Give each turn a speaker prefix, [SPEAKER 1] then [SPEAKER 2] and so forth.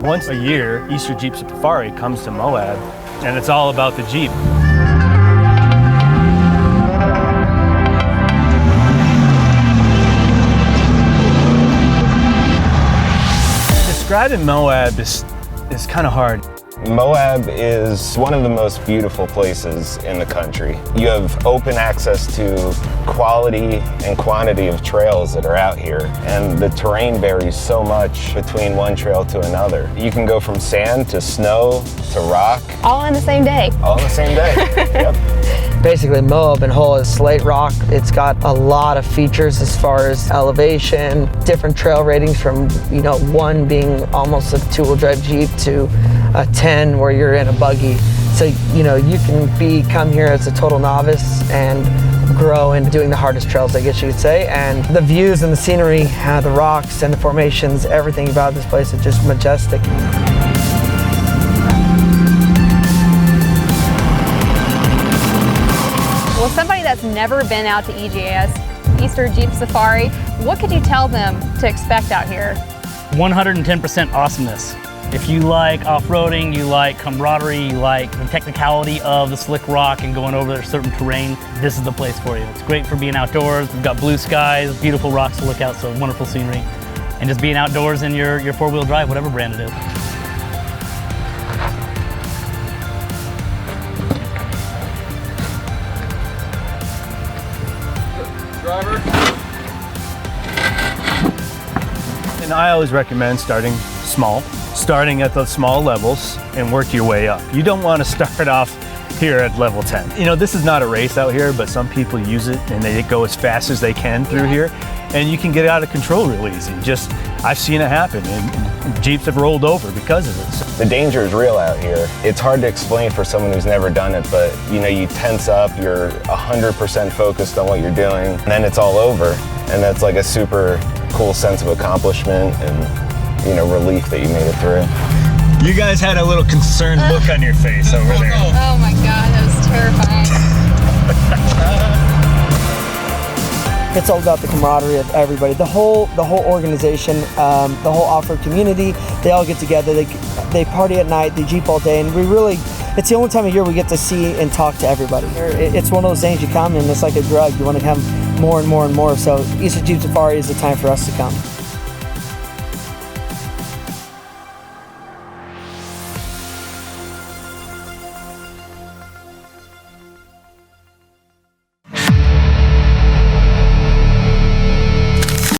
[SPEAKER 1] Once a year, Easter Jeep Safari comes to Moab, and it's all about the Jeep. Describing Moab is kind of hard.
[SPEAKER 2] Moab is one of the most beautiful places in the country. You have open access to quality and quantity of trails that are out here, and the terrain varies so much between one trail to another. You can go from sand to snow to rock.
[SPEAKER 3] All on the same day.
[SPEAKER 2] All on the same day, yep.
[SPEAKER 4] Basically, Moab and Hull is slate rock. It's got a lot of features as far as elevation, different trail ratings from, 1 being almost a two-wheel drive Jeep to a 10 where you're in a buggy. So, you can come here as a total novice and grow in doing the hardest trails, I guess you could say. And the views and the scenery, the rocks and the formations, everything about this place is just majestic.
[SPEAKER 3] Well, somebody that's never been out to EJS, Easter Jeep Safari, what could you tell them to expect out here?
[SPEAKER 5] 110% awesomeness. If you like off-roading, you like camaraderie, you like the technicality of the slick rock and going over certain terrain, this is the place for you. It's great for being outdoors. We've got blue skies, beautiful rocks to look out, so wonderful scenery. And just being outdoors in your four-wheel drive, whatever brand it is.
[SPEAKER 1] Driver. And I always recommend starting small, starting at the small levels and work your way up. You don't want to start off here at level 10. This is not a race out here, but some people use it and they go as fast as they can through here, and you can get out of control real easy. I've seen it happen, and Jeeps have rolled over because of it.
[SPEAKER 2] The danger is real out here. It's hard to explain for someone who's never done it, but you tense up, you're 100% focused on what you're doing, and then it's all over. And that's like a super cool sense of accomplishment and relief that you made it through.
[SPEAKER 1] You guys had a little concerned look on your face over there.
[SPEAKER 3] Oh my God, that was terrifying.
[SPEAKER 4] It's all about the camaraderie of everybody. The whole organization, the whole off-road community, they all get together, they party at night, they Jeep all day, and it's the only time of year we get to see and talk to everybody. It's one of those things you come and it's like a drug. You want to come more and more and more. So Easter Jeep Safari is the time for us to come.